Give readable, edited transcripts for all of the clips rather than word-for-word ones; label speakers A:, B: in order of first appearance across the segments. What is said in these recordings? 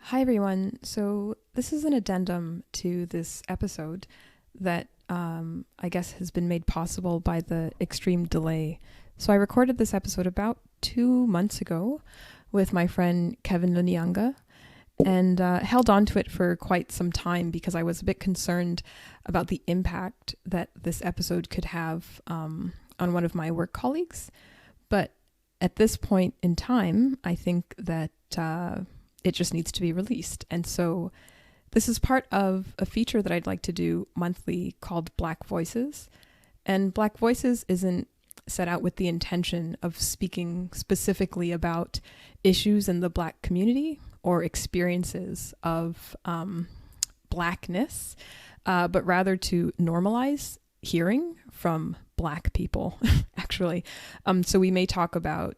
A: Hi, everyone. So, this is an addendum to this episode that I guess has been made possible by the extreme delay. So, I recorded this episode about 2 months ago with my friend Kevin Lunianga and held on to it for quite some time because I was a bit concerned about the impact that this episode could have on one of my work colleagues. But at this point in time, I think that it just needs to be released. And so this is part of a feature that I'd like to do monthly called Black Voices. And Black Voices isn't set out with the intention of speaking specifically about issues in the Black community or experiences of Blackness, but rather to normalize hearing from Black people, actually. So we may talk about,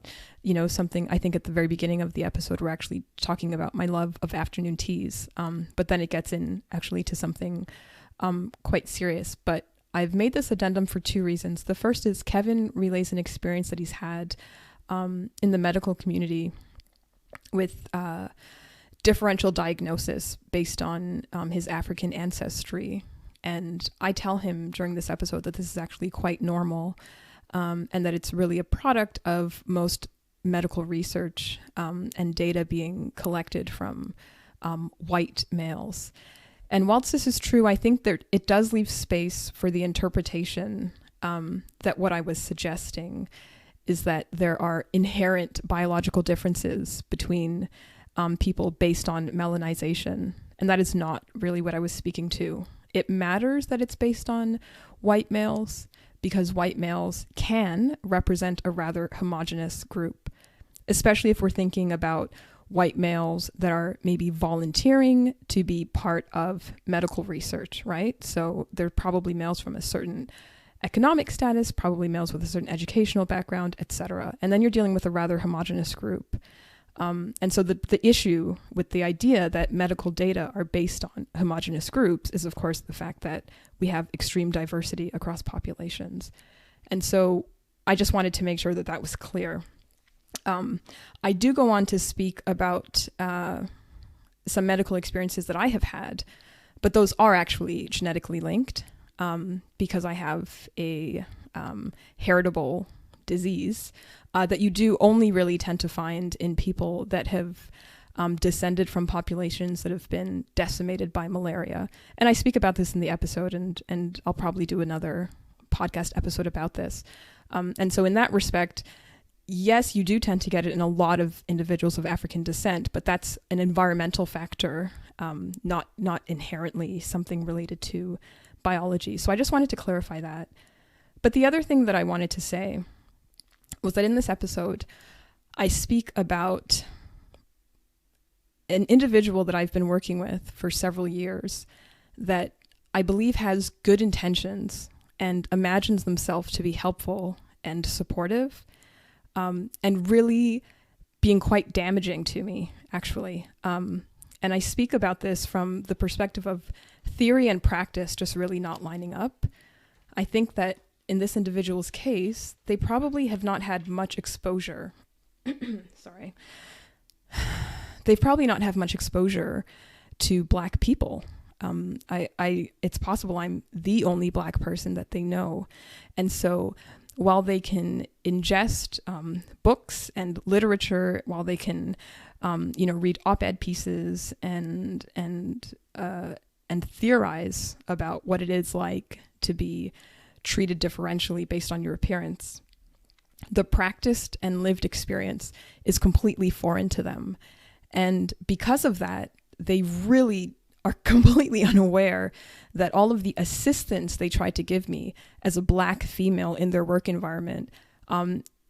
A: something. I think at the very beginning of the episode, we're actually talking about my love of afternoon teas. But then it gets in actually to something quite serious. But I've made this addendum for two reasons. The first is Kevin relays an experience that he's had in the medical community with differential diagnosis based on his African ancestry. And I tell him during this episode that this is actually quite normal and that it's really a product of most medical research and data being collected from white males. And whilst this is true, I think that it does leave space for the interpretation that what I was suggesting is that there are inherent biological differences between people based on melanization. And that is not really what I was speaking to. It matters that it's based on white males because white males can represent a rather homogenous group, especially if we're thinking about white males that are maybe volunteering to be part of medical research, right? So they're probably males from a certain economic status, probably males with a certain educational background, etc. And then you're dealing with a rather homogenous group. And so the issue with the idea that medical data are based on homogenous groups is, of course, the fact that we have extreme diversity across populations. And so I just wanted to make sure that that was clear. I do go on to speak about some medical experiences that I have had, but those are actually genetically linked because I have a heritable disease that you do only really tend to find in people that have descended from populations that have been decimated by malaria. And I speak about this in the episode, and I'll probably do another podcast episode about this. And so in that respect, yes, you do tend to get it in a lot of individuals of African descent, but that's an environmental factor, not inherently something related to biology. So I just wanted to clarify that. But the other thing that I wanted to say was that in this episode, I speak about an individual that I've been working with for several years that I believe has good intentions and imagines themselves to be helpful and supportive, and really being quite damaging to me, actually. And I speak about this from the perspective of theory and practice just really not lining up. I think that in this individual's case, they probably have not had much exposure. Sorry. They've probably not had much exposure to Black people. It's possible I'm the only Black person that they know. And so while they can ingest books and literature, while they can, read op-ed pieces and theorize about what it is like to be treated differentially based on your appearance, the practiced and lived experience is completely foreign to them. And because of that, they really are completely unaware that all of the assistance they tried to give me as a Black female in their work environment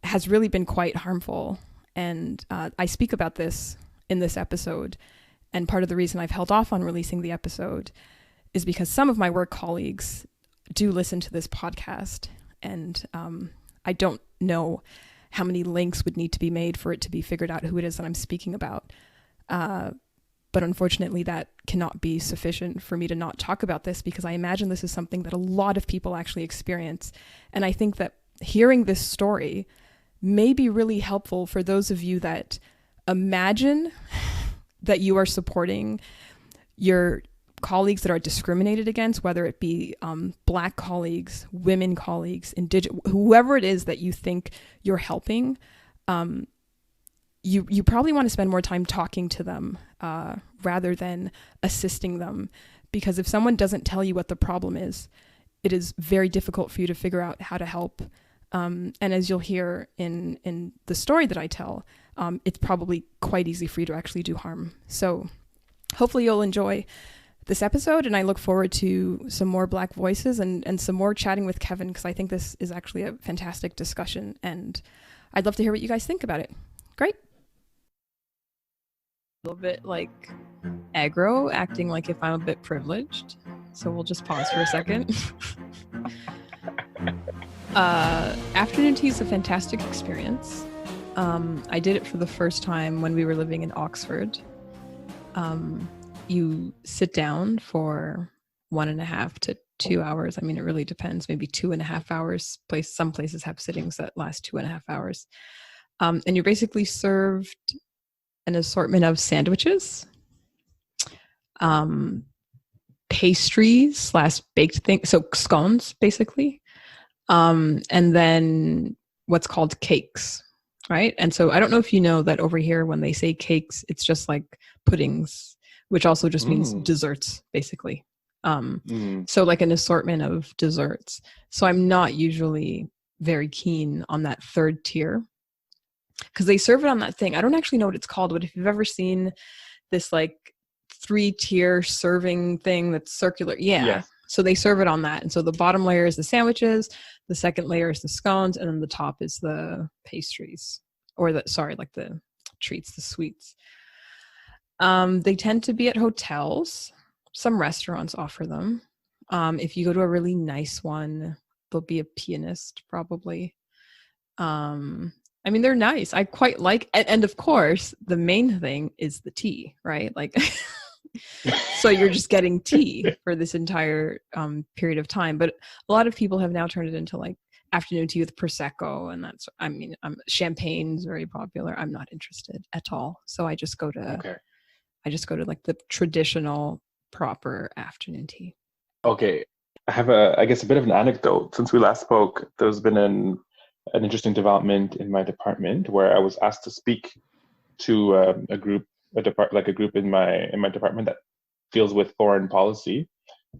A: has really been quite harmful. And I speak about this in this episode. And part of the reason I've held off on releasing the episode is because some of my work colleagues do listen to this podcast. And I don't know how many links would need to be made for it to be figured out who it is that I'm speaking about. But unfortunately, that cannot be sufficient for me to not talk about this because I imagine this is something that a lot of people actually experience. And I think that hearing this story may be really helpful for those of you that imagine that you are supporting your colleagues that are discriminated against, whether it be Black colleagues, women colleagues, whoever it is that you think you're helping, you probably want to spend more time talking to them rather than assisting them. Because if someone doesn't tell you what the problem is, it is very difficult for you to figure out how to help. And as you'll hear in the story that I tell, it's probably quite easy for you to actually do harm. So hopefully you'll enjoy this episode, and I look forward to some more Black voices and some more chatting with Kevin, because I think this is actually a fantastic discussion, and I'd love to hear what you guys think about it. Great. A little bit like aggro, acting like if I'm a bit privileged. So we'll just pause for a second. Afternoon tea is a fantastic experience. I did it for the first time when we were living in Oxford. You sit down for 1.5 to 2 hours. I mean, it really depends. Maybe 2.5 hours. Some places have sittings that last 2.5 hours. And you're basically served an assortment of sandwiches, pastries / baked things, so scones basically, and then what's called cakes, right? And so I don't know if you know that over here when they say cakes, it's just like puddings, which also just means desserts, basically. So like an assortment of desserts. So I'm not usually very keen on that third tier because they serve it on that thing. I don't actually know what it's called, but if you've ever seen this like 3-tier serving thing that's circular, yes. So they serve it on that. And so the bottom layer is the sandwiches, the second layer is the scones, and then the top is the pastries, or the treats, the sweets. They tend to be at hotels. Some restaurants offer them. If you go to a really nice one, there'll be a pianist probably. I mean, they're nice. I quite like, and of course, the main thing is the tea, right? Like, so you're just getting tea for this entire period of time. But a lot of people have now turned it into like afternoon tea with Prosecco, and champagne's very popular. I'm not interested at all. So I just go to like the traditional proper afternoon tea.
B: Okay. I have I guess a bit of an anecdote. Since we last spoke, there's been an interesting development in my department where I was asked to speak to a group in my department that deals with foreign policy.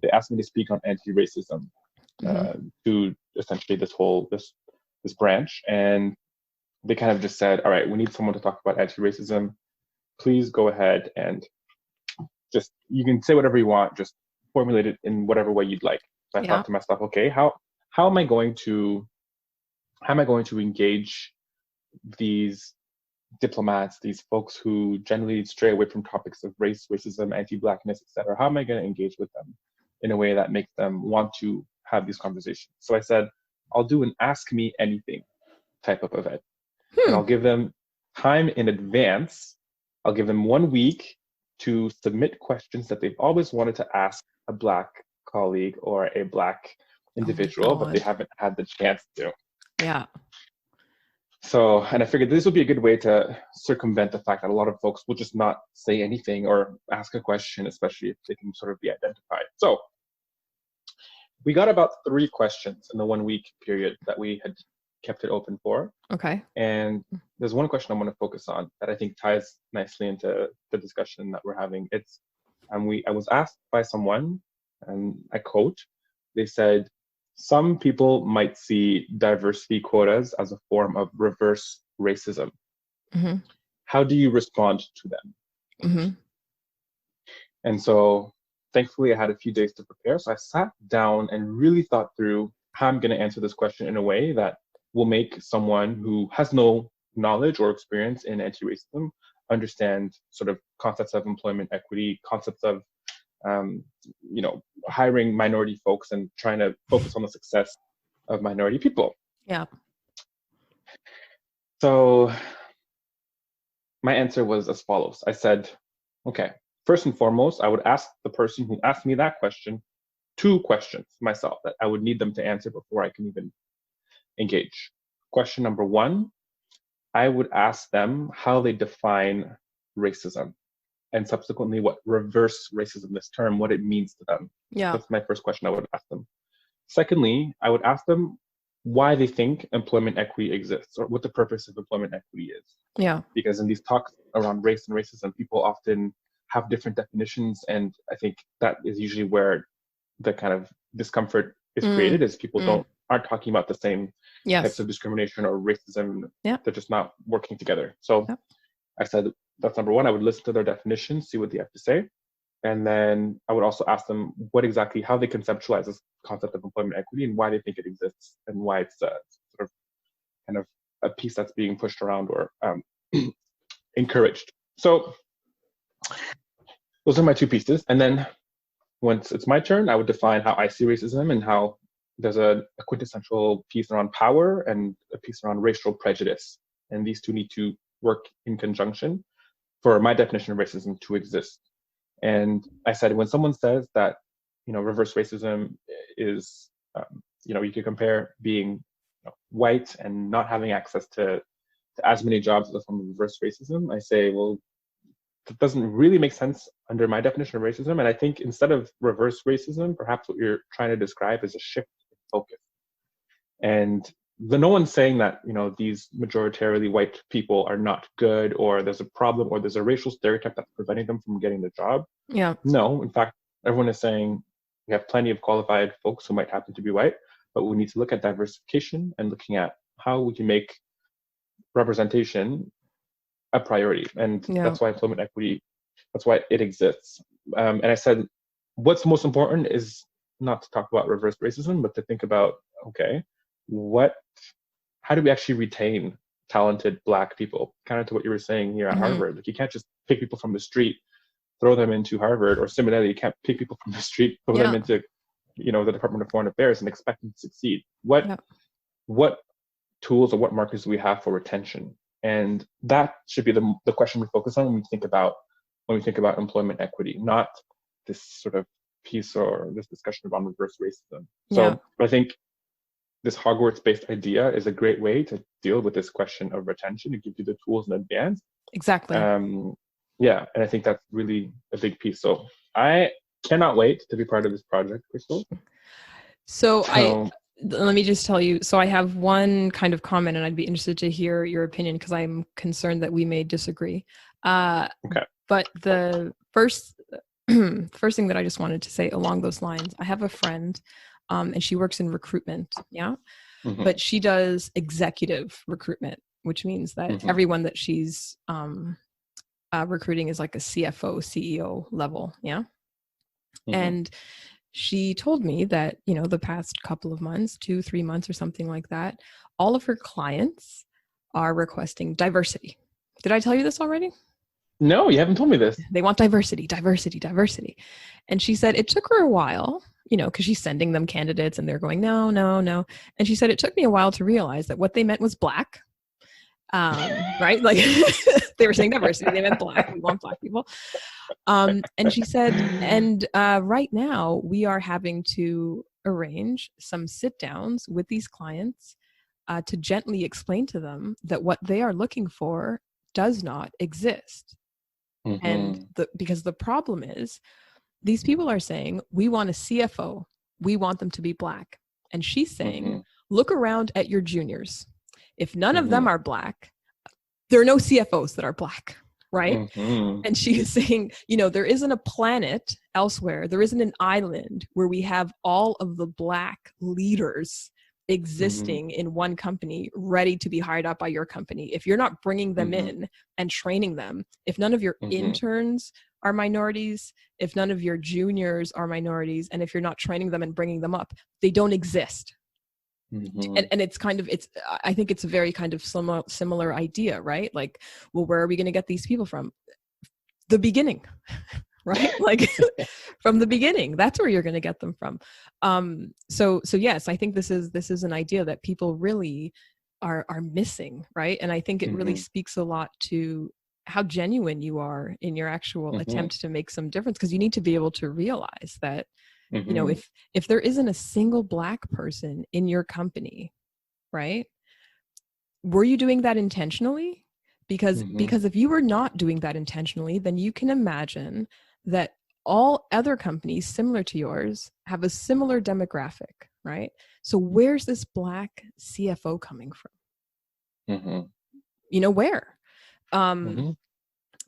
B: They asked me to speak on anti-racism to essentially this branch, and they kind of just said, all right, we need someone to talk about anti-racism. Please go ahead and you can say whatever you want, just formulate it in whatever way you'd like. So I thought to myself, okay, how am I going to engage these diplomats, these folks who generally stray away from topics of race, racism, anti-Blackness, etc.? How am I going to engage with them in a way that makes them want to have these conversations? So I said, I'll do an ask me anything type of event. And I'll give them time in advance. I'll give them 1 week to submit questions that they've always wanted to ask a Black colleague or a Black individual, but they haven't had the chance to.
A: Yeah.
B: So, and I figured this would be a good way to circumvent the fact that a lot of folks will just not say anything or ask a question, especially if they can sort of be identified. So we got about 3 questions in the 1 week period that we had kept it open for.
A: Okay.
B: And there's one question I want to focus on that I think ties nicely into the discussion that we're having. I was asked by someone, and I quote, they said, some people might see diversity quotas as a form of reverse racism. Mm-hmm. How do you respond to them? Mm-hmm. And so thankfully I had a few days to prepare. So I sat down and really thought through how I'm going to answer this question in a way that will make someone who has no knowledge or experience in anti-racism understand sort of concepts of employment equity, concepts of hiring minority folks and trying to focus on the success of minority people.
A: Yeah.
B: So my answer was as follows. I said, okay, first and foremost, I would ask the person who asked me that question 2 questions myself that I would need them to answer before I can even engage. Question number 1, I would ask them how they define racism. and subsequently what reverse racism, this term, what it means to them.
A: Yeah.
B: That's my first question I would ask them. Secondly, I would ask them why they think employment equity exists or what the purpose of employment equity is.
A: Yeah.
B: Because in these talks around race and racism, people often have different definitions. And I think that is usually where the kind of discomfort is created, is people aren't talking about the same types of discrimination or racism.
A: Yeah.
B: They're just not working together. So I said, that's number one. I would listen to their definitions, see what they have to say. And then I would also ask them how they conceptualize this concept of employment equity and why they think it exists and why it's sort of kind of a piece that's being pushed around or encouraged. So those are my two pieces. And then once it's my turn, I would define how I see racism and how there's a quintessential piece around power and a piece around racial prejudice. And these two need to work in conjunction for my definition of racism to exist. And I said, when someone says that, reverse racism is, you can compare being white and not having access to as many jobs as a form of reverse racism, I say, well, that doesn't really make sense under my definition of racism. And I think instead of reverse racism, perhaps what you're trying to describe is a shift in focus. And no one's saying that, these majoritarily white people are not good, or there's a problem, or there's a racial stereotype that's preventing them from getting the job.
A: Yeah.
B: No, in fact, everyone is saying we have plenty of qualified folks who might happen to be white, but we need to look at diversification and looking at how we can make representation a priority. And that's why employment equity, that's why it exists. And I said, what's most important is not to talk about reverse racism, but to think about, okay, how do we actually retain talented Black people? Kind of to what you were saying here at Harvard. Like, you can't just pick people from the street, throw them into Harvard, or similarly, you can't pick people from the street, throw them into, the Department of Foreign Affairs and expect them to succeed. What tools or what markers do we have for retention? And that should be the question we focus on when we think about employment equity, not this sort of piece or this discussion about reverse racism. So I think this Hogwarts-based idea is a great way to deal with this question of retention. It gives you the tools in advance.
A: Exactly.
B: And I think that's really a big piece. So I cannot wait to be part of this project, Crystal.
A: So let me just tell you, so I have one kind of comment, and I'd be interested to hear your opinion because I'm concerned that we may disagree.
B: Okay.
A: But the first thing that I just wanted to say along those lines, I have a friend, and she works in recruitment, but she does executive recruitment, which means that everyone that she's recruiting is like a CFO, CEO level, and she told me that, the past couple of months, 2-3 months or something like that, all of her clients are requesting diversity. Did I tell you this already?
B: No, you haven't told me this.
A: They want diversity. And she said it took her a while, because she's sending them candidates and they're going, no. And she said, it took me a while to realize that what they meant was Black. Right? Like they were saying diversity, they meant Black. We want Black people. And she said, right now we are having to arrange some sit downs with these clients to gently explain to them that what they are looking for does not exist. And because the problem is, these people are saying, we want a CFO, we want them to be Black. And she's saying, look around at your juniors. If none of them are Black, there are no CFOs that are Black, right? And she is saying, there isn't a planet elsewhere, there isn't an island where we have all of the Black leaders existing in one company ready to be hired up by your company. If you're not bringing them in and training them, if none of your interns are minorities, if none of your juniors are minorities, and if you're not training them and bringing them up, they don't exist. And I think it's a very kind of similar idea, right? Like, well, where are we going to get these people from? The beginning, right? Like from the beginning, that's where you're going to get them from. So yes, I think this is an idea that people really are missing, right? And I think it really speaks a lot to how genuine you are in your actual attempt to make some difference, because you need to be able to realize that, if there isn't a single Black person in your company, right? Were you doing that intentionally? Because if you were not doing that intentionally, then you can imagine that all other companies similar to yours have a similar demographic, right? So where's this Black CFO coming from? Where?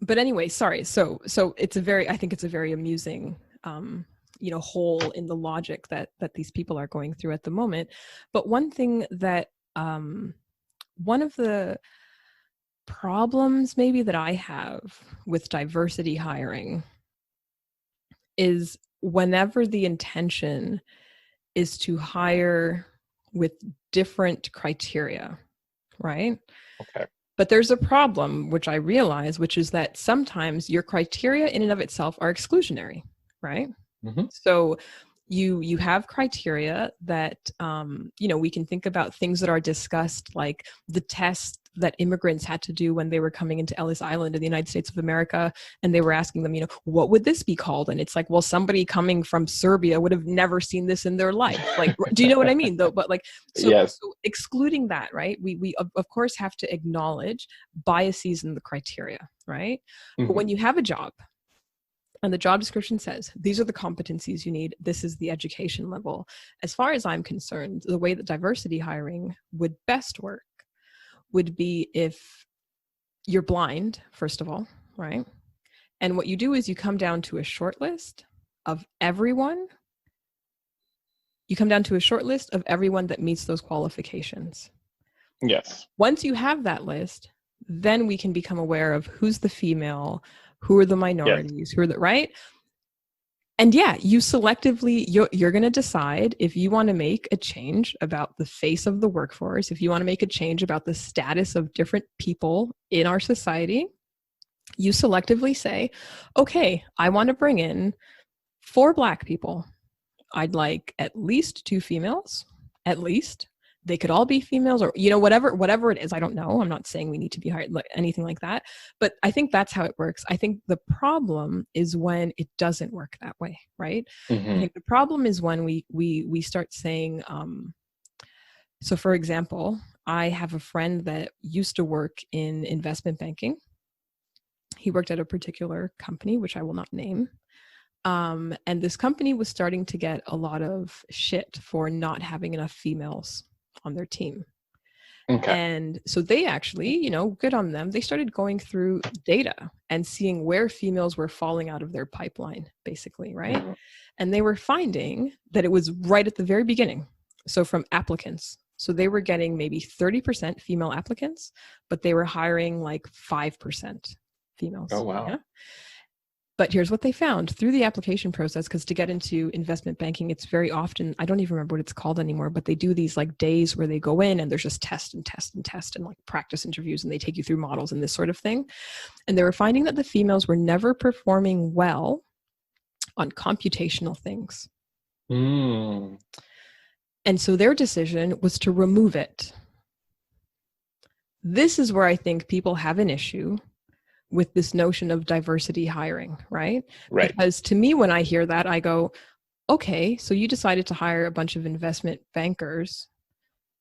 A: But anyway, sorry. So I think it's a very amusing, hole in the logic that these people are going through at the moment. But one thing that, one of the problems maybe that I have with diversity hiring is whenever the intention is to hire with different criteria, right?
B: Okay.
A: But there's a problem, which I realize, which is that sometimes your criteria in and of itself are exclusionary, right? So you have criteria that, we can think about things that are discussed, like the test that immigrants had to do when they were coming into Ellis Island in the United States of America. And they were asking them, what would this be called? And it's like, well, somebody coming from Serbia would have never seen this in their life. Like, do you know what I mean though? But like, so excluding that, right? We of course have to acknowledge biases in the criteria, right? But when you have a job, and the job description says, these are the competencies you need. This is the education level. As far as I'm concerned, the way that diversity hiring would best work would be if you're blind, first of all, right? And what you do is you come down to a short list of everyone. You come down to a short list of everyone that meets those qualifications.
B: Yes.
A: Once you have that list, then we can become aware of who's the female, who are the minorities, who are the, right? And yeah, you selectively, you're going to decide if you want to make a change about the face of the workforce, if you want to make a change about the status of different people in our society, you selectively say, okay, I want to bring in 4 Black people. I'd like at least 2 females, at least. They could all be females, or, whatever it is. I don't know. I'm not saying we need to be hired, anything like that. But I think that's how it works. I think the problem is when it doesn't work that way, right? I think the problem is when we start saying, so for example, I have a friend that used to work in investment banking. He worked at a particular company, which I will not name. And this company was starting to get a lot of shit for not having enough females on their team. Okay. And so they actually, good on them. They started going through data and seeing where females were falling out of their pipeline, basically, right? And they were finding that it was right at the very beginning. So from applicants. So they were getting maybe 30% female applicants, but they were hiring like 5% females.
B: Oh, wow.
A: Yeah? But here's what they found through the application process, because to get into investment banking, it's very often, I don't even remember what it's called anymore, but they do these like days where they go in and there's just test and like practice interviews, and they take you through models and this sort of thing. And they were finding that the females were never performing well on computational things. And so their decision was to remove it. This is where I think people have an issue with this notion of diversity hiring, right? Because to me, when I hear that, I go, okay, so you decided to hire a bunch of investment bankers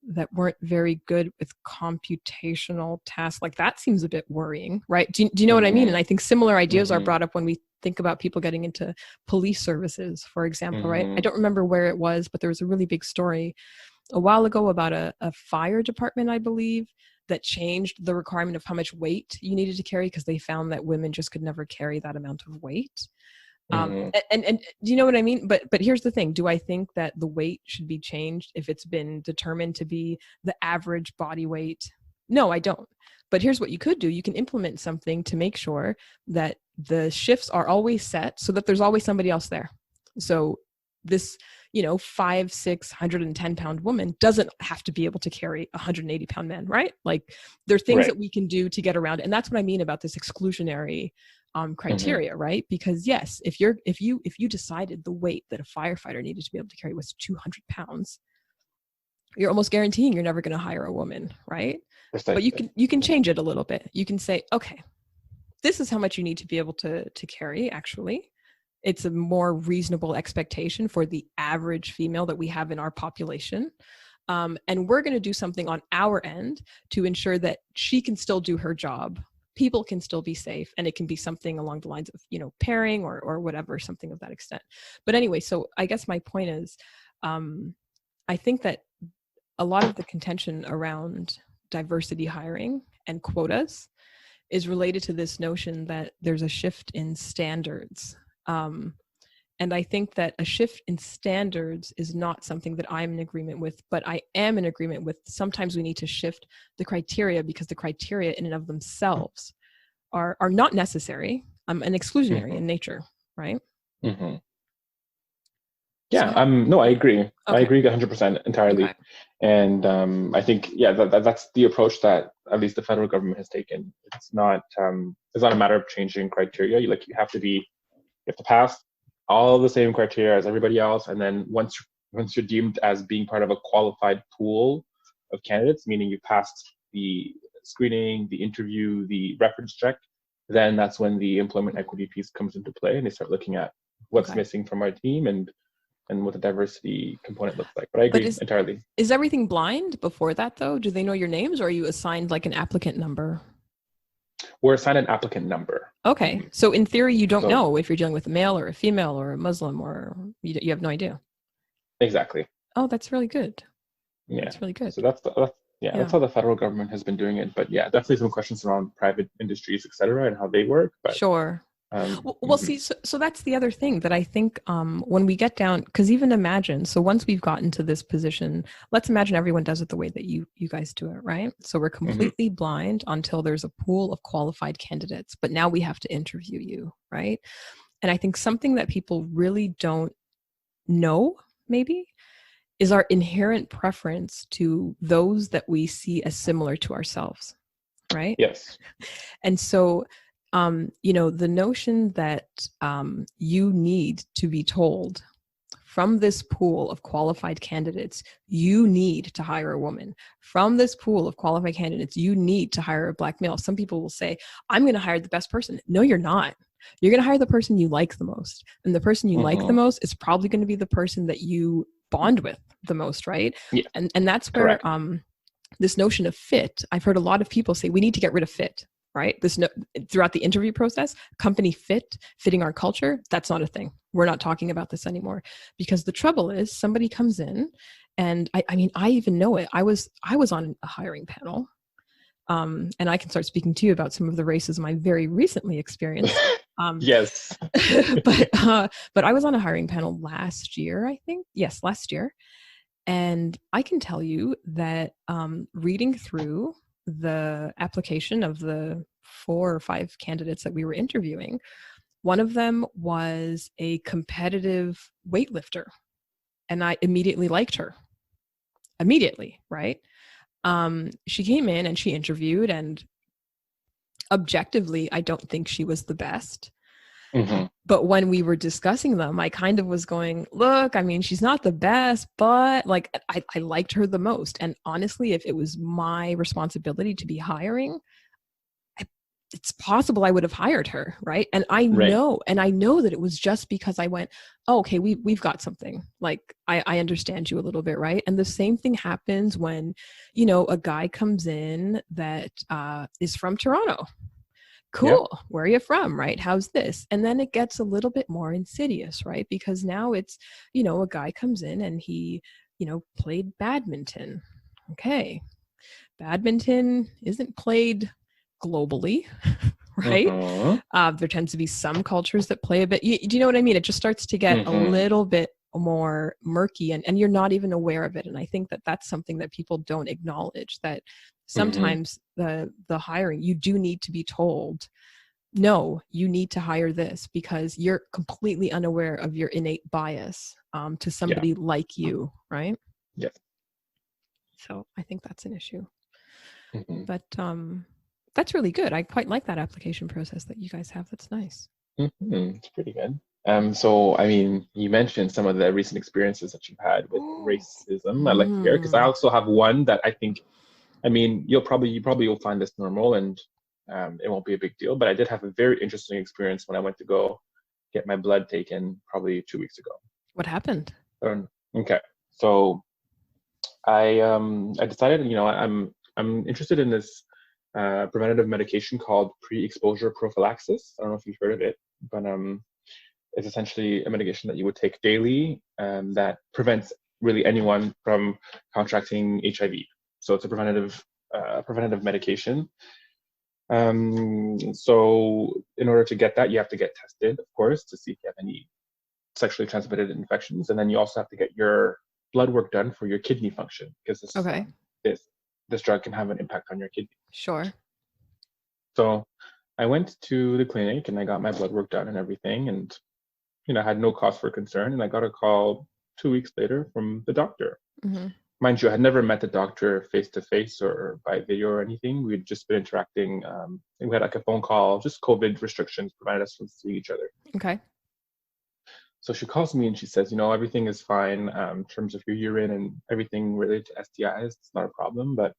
A: that weren't very good with computational tasks. Like, that seems a bit worrying, right? Do you know what I mean? And I think similar ideas are brought up when we think about people getting into police services, for example, right? I don't remember where it was, but there was a really big story a while ago about a fire department, I believe, that changed the requirement of how much weight you needed to carry, because they found that women just could never carry that amount of weight. And do you know what I mean? But here's the thing. Do I think that the weight should be changed if it's been determined to be the average body weight? No, I don't. But here's what you could do. You can implement something to make sure that the shifts are always set so that there's always somebody else there. So this, 5'6", 110-pound woman doesn't have to be able to carry a 180-pound man, right? Like, there are things that we can do to get around. And that's what I mean about this exclusionary criteria, right? Because yes, if you decided the weight that a firefighter needed to be able to carry was 200 pounds, you're almost guaranteeing you're never going to hire a woman, right? But you can change it a little bit. You can say, okay, this is how much you need to be able to carry, actually. It's a more reasonable expectation for the average female that we have in our population. And we're going to do something on our end to ensure that she can still do her job people can still be safe, and it can be something along the lines of, pairing or whatever, something of that extent. But anyway, so I guess my point is, I think that a lot of the contention around diversity hiring and quotas is related to this notion that there's a shift in standards. And I think that a shift in standards is not something that I'm in agreement with, but I am in agreement with sometimes we need to shift the criteria, because the criteria in and of themselves are not necessary and exclusionary in nature, right?
B: Yeah,
A: So,
B: no, I agree.
A: okay.
B: I agree 100% entirely.
A: Okay.
B: And I think, that's the approach that at least the federal government has taken. It's not a matter of changing criteria. You have to pass all the same criteria as everybody else. And then once you're deemed as being part of a qualified pool of candidates, meaning you passed the screening, the interview, the reference check, then that's when the employment equity piece comes into play, and they start looking at what's missing from our team and what the diversity component looks like. But I agree entirely.
A: Is everything blind before that, though? Do they know your names, or are you assigned like an applicant number?
B: We're assigned an applicant number.
A: Okay. So in theory, you don't know if you're dealing with a male or a female or a Muslim, or you have no idea.
B: Exactly.
A: Oh, that's really good.
B: Yeah.
A: That's really good.
B: So that's how the federal government has been doing it. But yeah, definitely some questions around private industries, et cetera, and how they work. But
A: sure. See, so that's the other thing that I think when we get down, because even imagine, so once we've gotten to this position, let's imagine everyone does it the way that you guys do it, right? So we're completely blind until there's a pool of qualified candidates, but now we have to interview you, right? And I think something that people really don't know, maybe, is our inherent preference to those that we see as similar to ourselves, right?
B: Yes.
A: And so the notion that you need to be told from this pool of qualified candidates, you need to hire a woman. From this pool of qualified candidates, you need to hire a Black male. Some people will say, I'm going to hire the best person. No, you're not. You're going to hire the person you like the most. And the person you like the most is probably going to be the person that you bond with the most, right?
B: Yeah.
A: And that's where this notion of fit, I've heard a lot of people say, we need to get rid of fit. Right? Throughout the interview process, company fitting our culture, that's not a thing. We're not talking about this anymore, because the trouble is somebody comes in, and I mean, I even know it. I was on a hiring panel, and I can start speaking to you about some of the racism I very recently experienced.
B: Yes.
A: But I was on a hiring panel last year, I think. Yes, last year. And I can tell you that reading through the application of the 4 or 5 candidates that we were interviewing, one of them was a competitive weightlifter, and I immediately liked her. Immediately, right? She came in and she interviewed, and objectively, I don't think she was the best. But when we were discussing them, I kind of was going, look, I mean, she's not the best, but like I liked her the most. And honestly, if it was my responsibility to be hiring, it's possible I would have hired her, right? And I know that it was just because I went, oh, okay, we've got something. Like I understand you a little bit, right? And the same thing happens when, a guy comes in that is from Toronto. Cool. Yep. Where are you from? Right? How's this? And then it gets a little bit more insidious, right? Because now it's, a guy comes in and he, played badminton. Okay. Badminton isn't played globally, right? There tends to be some cultures that play a bit. Do you know what I mean? It just starts to get a little bit more murky, and you're not even aware of it. And I think that that's something that people don't acknowledge, that sometimes the hiring, you do need to be told, no, you need to hire this, because you're completely unaware of your innate bias to somebody like you, right?
B: Yeah.
A: So I think that's an issue. But that's really good. I quite like that application process that you guys have. That's nice.
B: It's pretty good. So, I mean, you mentioned some of the recent experiences that you've had with racism. I'd like to hear, because I also have one that I think, I mean, you probably will find this normal, and it won't be a big deal. But I did have a very interesting experience when I went to go get my blood taken probably 2 weeks ago.
A: What happened?
B: Okay, so I decided, I'm interested in this preventative medication called pre-exposure prophylaxis. I don't know if you've heard of it, but it's essentially a medication that you would take daily that prevents really anyone from contracting HIV. So it's a preventative medication. So in order to get that, you have to get tested, of course, to see if you have any sexually transmitted infections, and then you also have to get your blood work done for your kidney function, because this drug can have an impact on your kidney.
A: Sure.
B: So I went to the clinic and I got my blood work done and everything, and I had no cause for concern. And I got a call 2 weeks later from the doctor.
A: Mm-hmm.
B: Mind you, I had never met the doctor face to face or by video or anything. We'd just been interacting. We had like a phone call. Just COVID restrictions prevented us from seeing each other.
A: Okay.
B: So she calls me and she says, everything is fine in terms of your urine and everything related to STIs. It's not a problem, but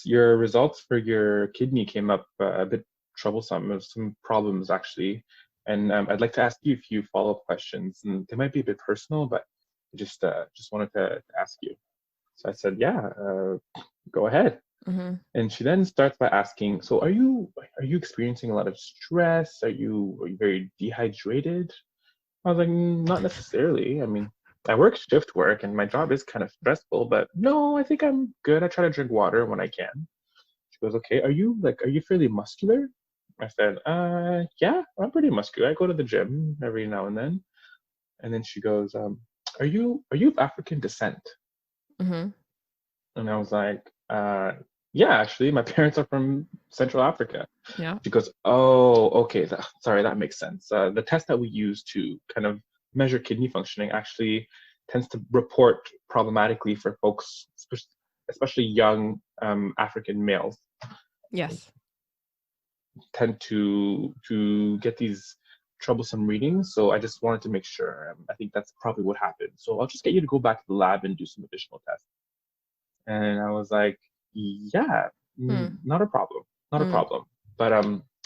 B: your results for your kidney came up a bit troublesome. There's some problems actually. And I'd like to ask you a few follow-up questions. And they might be a bit personal, but I just wanted to ask you. So I said, yeah, go ahead.
A: Mm-hmm.
B: And she then starts by asking, so are you experiencing a lot of stress? Are you very dehydrated? I was like, not necessarily. I mean, I work shift work and my job is kind of stressful, but no, I think I'm good. I try to drink water when I can. She goes, okay, are you fairly muscular? I said, yeah, I'm pretty muscular. I go to the gym every now and then. And then she goes, are you of African descent?
A: Mm-hmm.
B: And I was like, yeah, actually, my parents are from Central Africa.
A: Yeah.
B: She goes, oh, okay, that makes sense. The test that we use to kind of measure kidney functioning actually tends to report problematically for folks, especially young African males.
A: Yes.
B: Tend to get these troublesome readings. So I just wanted to make sure. I think that's probably what happened. So I'll just get you to go back to the lab and do some additional tests. And I was like, yeah, not a problem. Not a problem. But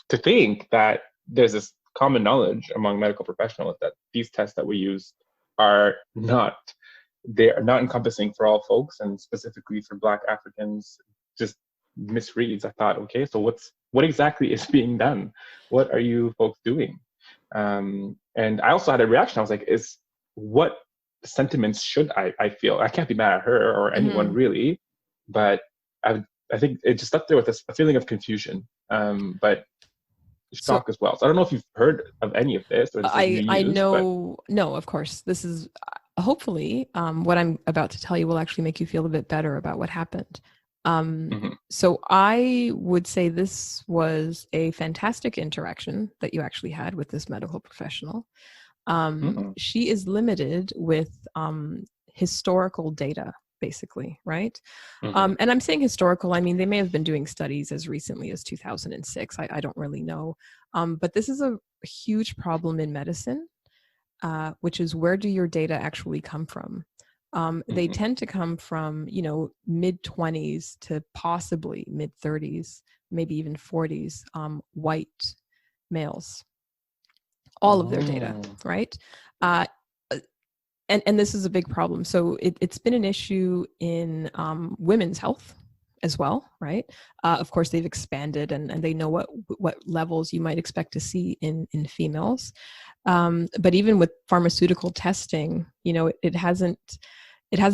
B: to think that there's this common knowledge among medical professionals that these tests that we use are not encompassing for all folks, and specifically for Black Africans, just misreads. I thought, okay, so what exactly is being done? What are you folks doing? And I also had a reaction. I was like, what sentiments should I feel? I can't be mad at her or anyone really, but I think it just left there with a feeling of confusion, but shock as well. So I don't know if you've heard of any of this. Or
A: I know, no, of course. This is hopefully what I'm about to tell you will actually make you feel a bit better about what happened. So I would say this was a fantastic interaction that you actually had with this medical professional. She is limited with historical data, basically, right? And I'm saying historical, I mean, they may have been doing studies as recently as 2006. I don't really know. But this is a huge problem in medicine, which is, where do your data actually come from? They tend to come from, mid-20s to possibly mid-30s, maybe even 40s, white males. All of their data, right? And this is a big problem. So it's been an issue in women's health as well, right? Of course, they've expanded and they know what levels you might expect to see in females. But even with pharmaceutical testing, it hasn't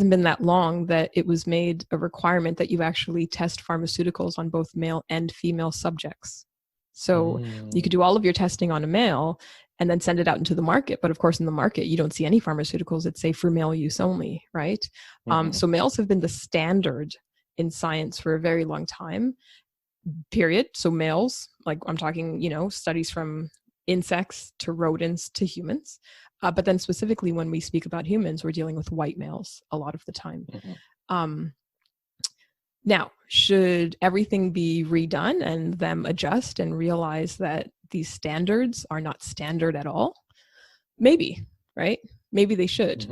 A: been that long that it was made a requirement that you actually test pharmaceuticals on both male and female subjects. So you could do all of your testing on a male and then send it out into the market. But of course, in the market, you don't see any pharmaceuticals that say for male use only, right? So males have been the standard in science for a very long time, period. So males, like I'm talking, studies from insects to rodents to humans. But then specifically when we speak about humans, we're dealing with white males a lot of the time. Now, should everything be redone and them adjust and realize that these standards are not standard at all? Maybe, right? Maybe they should.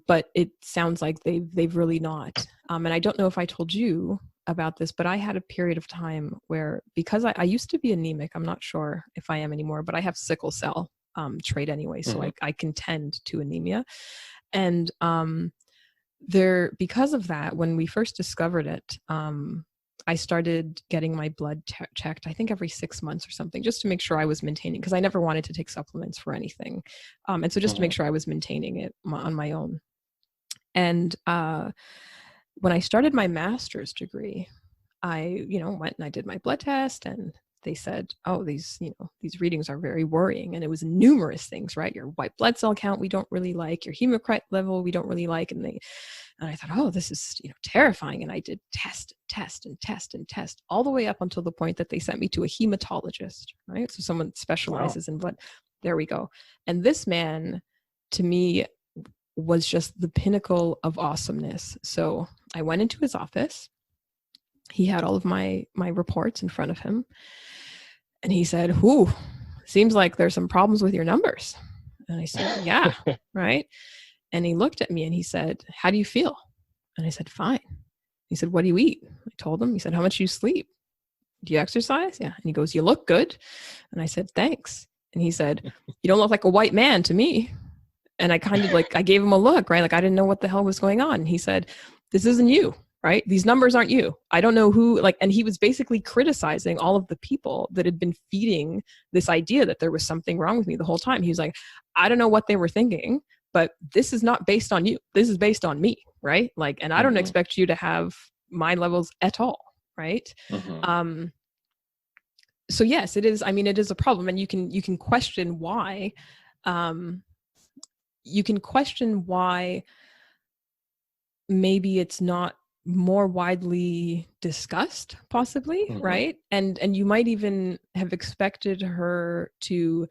A: But it sounds like they've really not. And I don't know if I told you about this, but I had a period of time where, because I used to be anemic, I'm not sure if I am anymore, but I have sickle cell trait anyway. So I can tend to anemia. And because of that, when we first discovered it, I started getting my blood checked, I think every 6 months or something, just to make sure I was maintaining, because I never wanted to take supplements for anything. And so just to make sure I was maintaining it on my own. And when I started my master's degree, I, went and I did my blood test, and they said, oh, these readings are very worrying. And it was numerous things, right? Your white blood cell count, we don't really like. Your hematocrit level, we don't really like. And I thought, oh, this is, terrifying. And I did test all the way up until the point that they sent me to a hematologist, right? So someone that specializes in blood. There we go. And this man, to me, was just the pinnacle of awesomeness. So I went into his office. He had all of my reports in front of him. And he said, "Ooh, seems like there's some problems with your numbers." And I said, "Yeah," right? And he looked at me and he said, "How do you feel?" And I said, "Fine." He said, "What do you eat?" I told him. He said, "How much do you sleep? Do you exercise?" Yeah. And he goes, "You look good." And I said, "Thanks." And he said, "You don't look like a white man to me." And I kind of I gave him a look, right? Like I didn't know what the hell was going on. And he said, "This isn't you. Right? These numbers aren't you. I don't know who," and he was basically criticizing all of the people that had been feeding this idea that there was something wrong with me the whole time. He was like, "I don't know what they were thinking, but this is not based on you. This is based on me." Right? And I don't expect you to have my levels at all. Right? So yes, it is. I mean, it is a problem, and you can question why. You can question why maybe it's not more widely discussed, possibly, right? And you might even have expected her to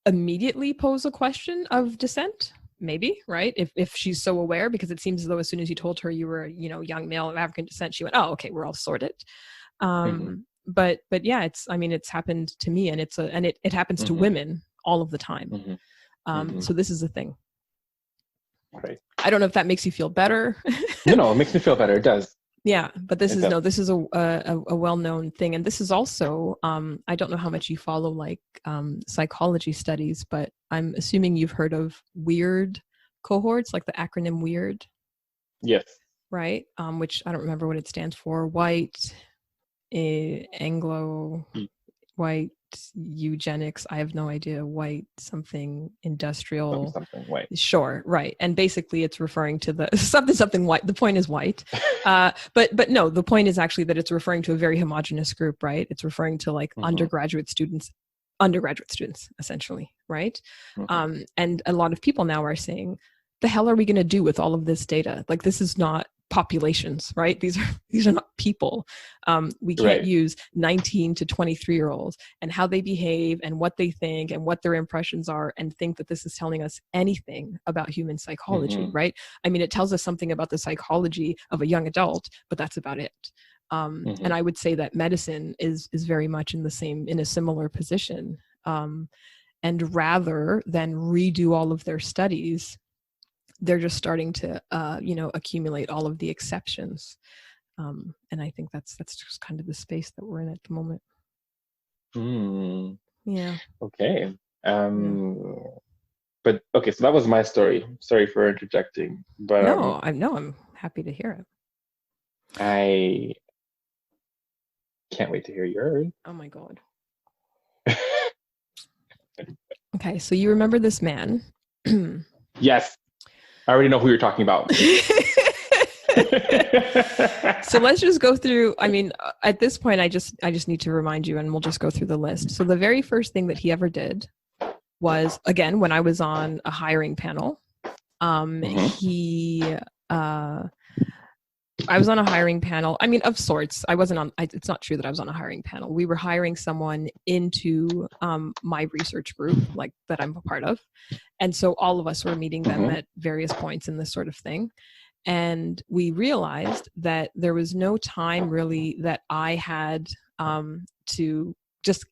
A: immediately pose a question of dissent, maybe, right? If she's so aware, because it seems as though as soon as you told her you were, young male of African descent, she went, "Oh, okay, we're all sorted." But yeah, it's happened to me, and it happens to women all of the time. So this is the thing.
B: Right.
A: I don't know if that makes you feel better.
B: No, it makes me feel better. It does.
A: Yeah, but this is a well-known thing. And this is also, I don't know how much you follow psychology studies, but I'm assuming you've heard of WEIRD cohorts, like the acronym WEIRD.
B: Yes.
A: Right? Which I don't remember what it stands for. White, Anglo, white, eugenics, I have no idea, white, something industrial,
B: something white.
A: Sure, right. And basically it's referring to the something white. The point is white. But no, the point is actually that it's referring to a very homogenous group, right? It's referring to undergraduate students essentially, right? And a lot of people now are saying, the hell are we going to do with all of this data? This is not populations, right? These are not people. We can't use 19 to 23-year-olds and how they behave and what they think and what their impressions are and think that this is telling us anything about human psychology, right? I mean, it tells us something about the psychology of a young adult, but that's about it. And I would say that medicine is very much in a similar position. And rather than redo all of their studies, they're just starting to, accumulate all of the exceptions. And I think that's just kind of the space that we're in at the moment. Yeah.
B: Okay. But okay, so that was my story. Sorry for interjecting, but
A: I'm happy to hear it.
B: I can't wait to hear yours.
A: Oh my God. Okay, so you remember this man?
B: Yes. I already know who you're talking about.
A: So let's just go through. I mean, at this point, I just need to remind you, and we'll just go through the list. So the very first thing that he ever did was, again, when I was on a hiring panel, I was on a hiring panel. I mean, of sorts. I wasn't on. It's not true that I was on a hiring panel. We were hiring someone into my research group, that I'm a part of, and so all of us were meeting them at various points in this sort of thing. And we realized that there was no time really that I had to just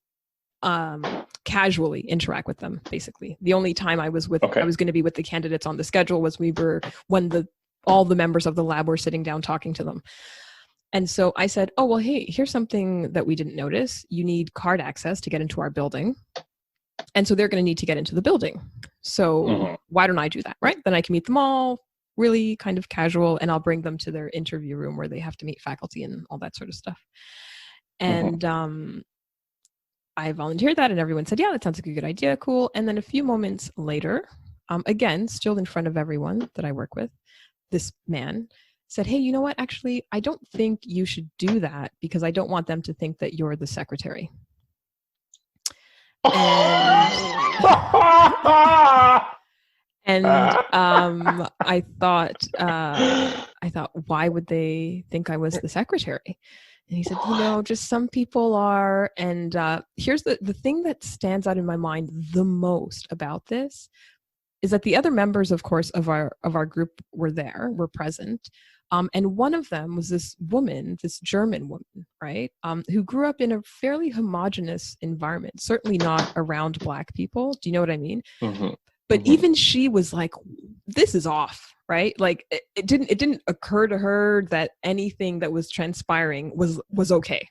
A: casually interact with them. Basically, the only time I was I was going to be with the candidates on the schedule was when all the members of the lab were sitting down talking to them. And so I said, "Oh, well, hey, here's something that we didn't notice. You need card access to get into our building. And so they're going to need to get into the building. So why don't I do that, right? Then I can meet them all, really kind of casual, and I'll bring them to their interview room where they have to meet faculty and all that sort of stuff. And I volunteered that, and everyone said, yeah, that sounds like a good idea. Cool. And then a few moments later, again, still in front of everyone that I work with, this man said, hey, you know what? Actually, I don't think you should do that because I don't want them to think that you're the secretary. And I thought, why would they think I was the secretary? And he said, just some people are. And here's the thing that stands out in my mind the most about this is that the other members, of course, of our group were present. And one of them was this woman, this German woman, right, who grew up in a fairly homogenous environment, certainly not around Black people. Do you know what I mean? But even she was like, this is off, right? Like it didn't occur to her that anything that was transpiring was okay.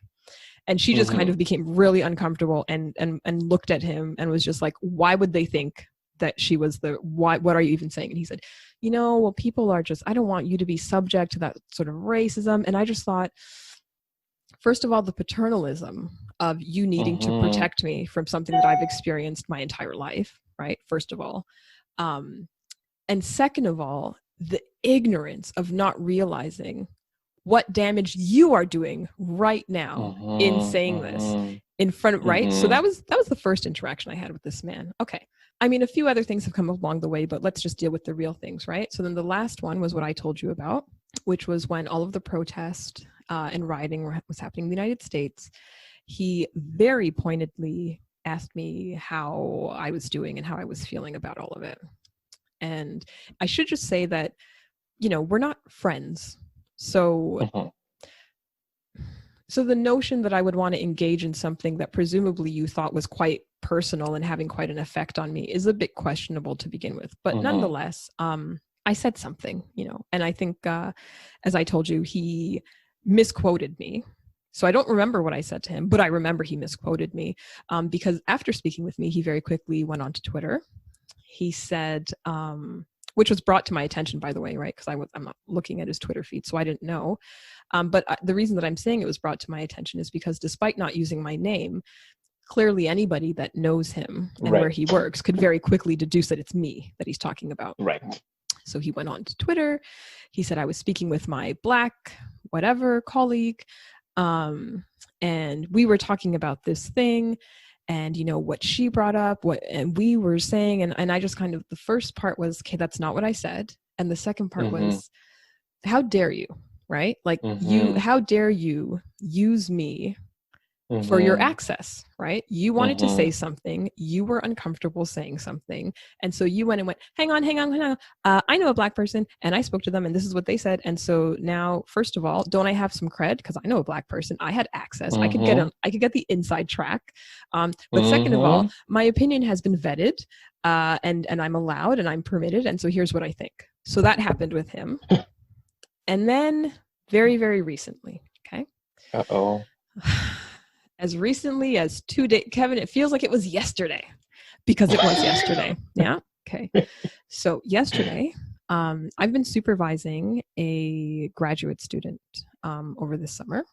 A: And she just kind of became really uncomfortable and looked at him and was just like, why would they think that she was what are you even saying? And he said, well, people are just, I don't want you to be subject to that sort of racism. And I just thought, first of all, the paternalism of you needing to protect me from something that I've experienced my entire life, right? First of all. And second of all, the ignorance of not realizing what damage you are doing right now in saying this in front of, right? So that was the first interaction I had with this man. Okay. I mean, a few other things have come along the way, but let's just deal with the real things, right? So then the last one was what I told you about, which was when all of the protest and rioting was happening in the United States. He very pointedly asked me how I was doing and how I was feeling about all of it. And I should just say that, we're not friends. So the notion that I would want to engage in something that presumably you thought was quite personal and having quite an effect on me is a bit questionable to begin with. But nonetheless, I said something, and I think, as I told you, he misquoted me. So I don't remember what I said to him, but I remember he misquoted me because after speaking with me, he very quickly went on to Twitter. He said, which was brought to my attention, by the way, right? Because I'm not looking at his Twitter feed, so I didn't know. But the reason that I'm saying it was brought to my attention is because despite not using my name, clearly anybody that knows him and where he works could very quickly deduce that it's me that he's talking about.
B: Right.
A: So he went on to Twitter. He said I was speaking with my Black whatever colleague, and we were talking about this thing. And, what she brought up, and we were saying, and I just kind of, the first part was, okay, that's not what I said. And the second part was, how dare you, right? Like how dare you use me for your access, right? You wanted to say something, you were uncomfortable saying something. And so you went and went, hang on. I know a Black person and I spoke to them and this is what they said. And so now, first of all, don't I have some cred? Because I know a Black person, I had access, I could get the inside track. But second of all, my opinion has been vetted and I'm allowed and I'm permitted. And so here's what I think. So that happened with him. And then very, very recently, okay? As recently as 2 days, Kevin, it feels like it was yesterday because it was yesterday. Yeah. Okay. So yesterday, I've been supervising a graduate student over this summer.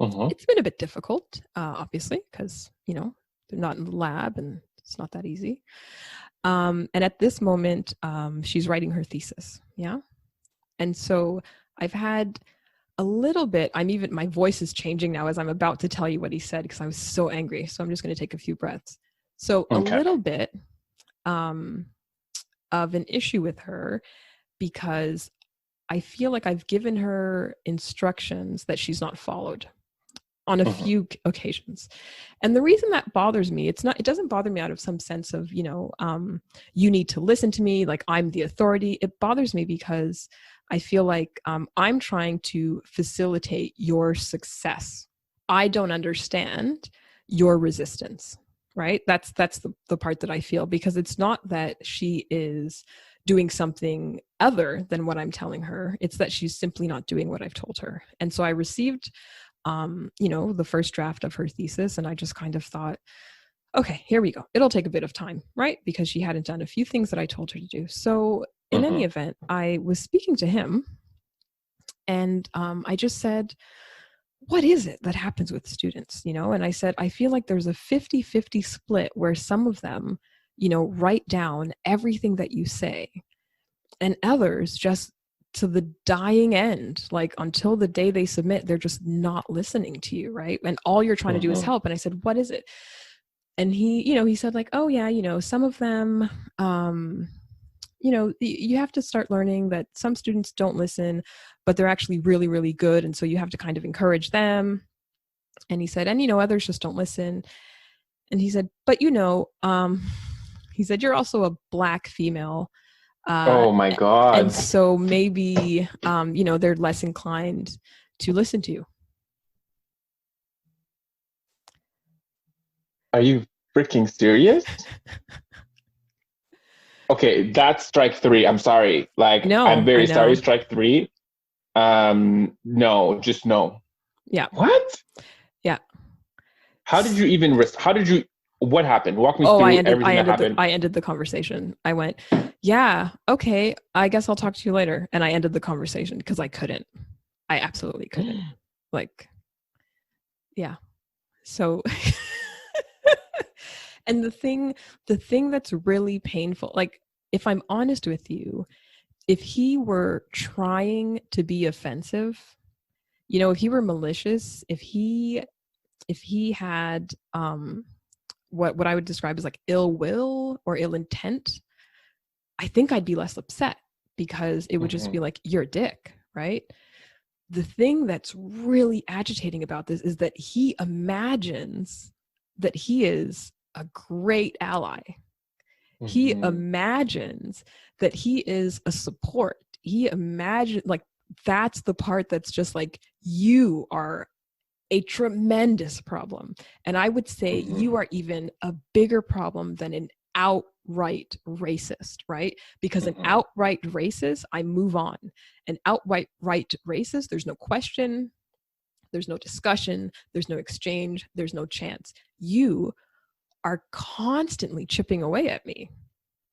A: It's been a bit difficult, obviously, because, they're not in the lab and it's not that easy. And at this moment, she's writing her thesis. Yeah. And so I've had a little bit, my voice is changing now as I'm about to tell you what he said because I was so angry. So I'm just going to take a few breaths. So a little bit of an issue with her because I feel like I've given her instructions that she's not followed on a few occasions. And the reason that bothers me, it doesn't bother me out of some sense of, you need to listen to me, like I'm the authority. It bothers me because I feel like I'm trying to facilitate your success. I don't understand your resistance, right? That's the part that I feel, because it's not that she is doing something other than what I'm telling her. It's that she's simply not doing what I've told her. And so I received, the first draft of her thesis, and I just kind of thought, okay, here we go. It'll take a bit of time, right? Because she hadn't done a few things that I told her to do. So in any event, I was speaking to him, and I just said, what is it that happens with students, And I said, I feel like there's a 50-50 split where some of them, write down everything that you say, and others just to the dying end, like until the day they submit, they're just not listening to you, right? And all you're trying to do is help. And I said, what is it? And he said like, oh yeah, some of them, you have to start learning that some students don't listen, but they're actually really, really good. And so you have to kind of encourage them. And he said, and others just don't listen. And he said, but he said, you're also a Black female.
B: Oh my God.
A: And so maybe, they're less inclined to listen to you.
B: Are you freaking serious? Okay, that's strike 3. I'm sorry. Like, no, I'm very sorry. Strike 3. No, just no.
A: Yeah.
B: What?
A: Yeah.
B: How did you even what happened? Walk me through everything that happened.
A: I ended the conversation. I went, yeah, okay, I guess I'll talk to you later. And I ended the conversation because I couldn't. I absolutely couldn't. Like, yeah. So, and the thing that's really painful, like, if I'm honest with you, if he were trying to be offensive, if he were malicious, if he had what I would describe as like ill will or ill intent, I think I'd be less upset, because it would just be like, you're a dick, right? The thing that's really agitating about this is that he imagines that he is a great ally. He imagines that he is a support. He imagines, like, that's the part that's just like, you are a tremendous problem. And I would say you are even a bigger problem than an outright racist, right? Because an outright racist, I move on. An outright racist, there's no question, there's no discussion, there's no exchange, there's no chance. You are constantly chipping away at me,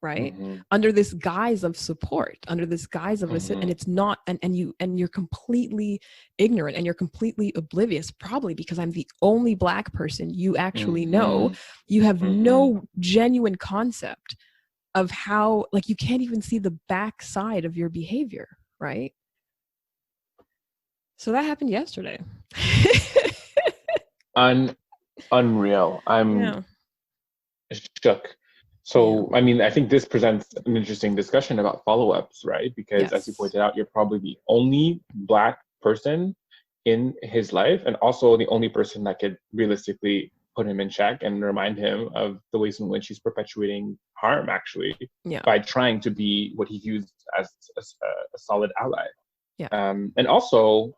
A: right? Under this guise of support, under this guise of and it's not, and you're completely ignorant, and you're completely oblivious, probably because I'm the only Black person you actually know. You have no genuine concept of how, like, you can't even see the backside of your behavior, right? So that happened yesterday.
B: Unreal. I'm shook. So, I mean, I think this presents an interesting discussion about follow-ups, right? Because as you pointed out, you're probably the only Black person in his life, and also the only person that could realistically put him in check and remind him of the ways in which he's perpetuating harm, actually, by trying to be what he views as a solid ally. And also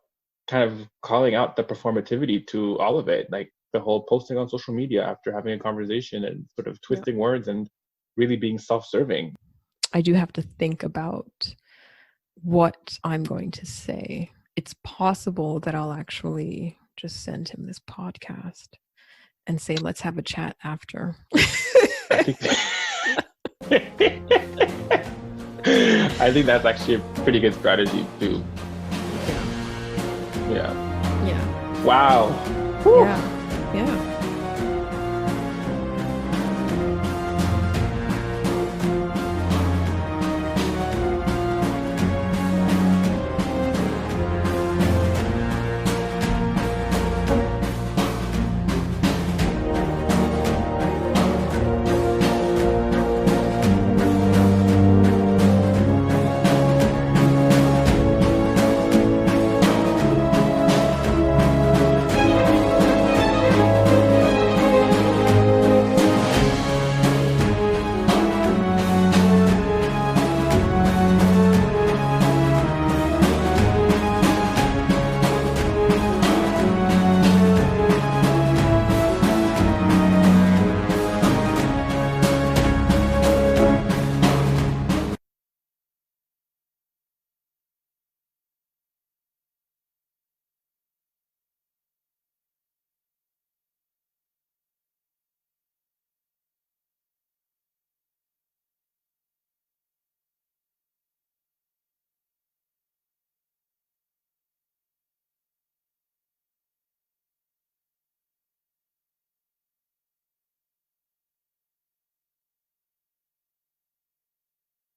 B: kind of calling out the performativity to all of it, like the whole posting on social media after having a conversation and sort of twisting words and really being self-serving.
A: I do have to think about what I'm going to say. It's possible that I'll actually just send him this podcast and say, let's have a chat after.
B: I think that's actually a pretty good strategy too. Yeah.
A: Yeah.
B: Wow.
A: Yeah.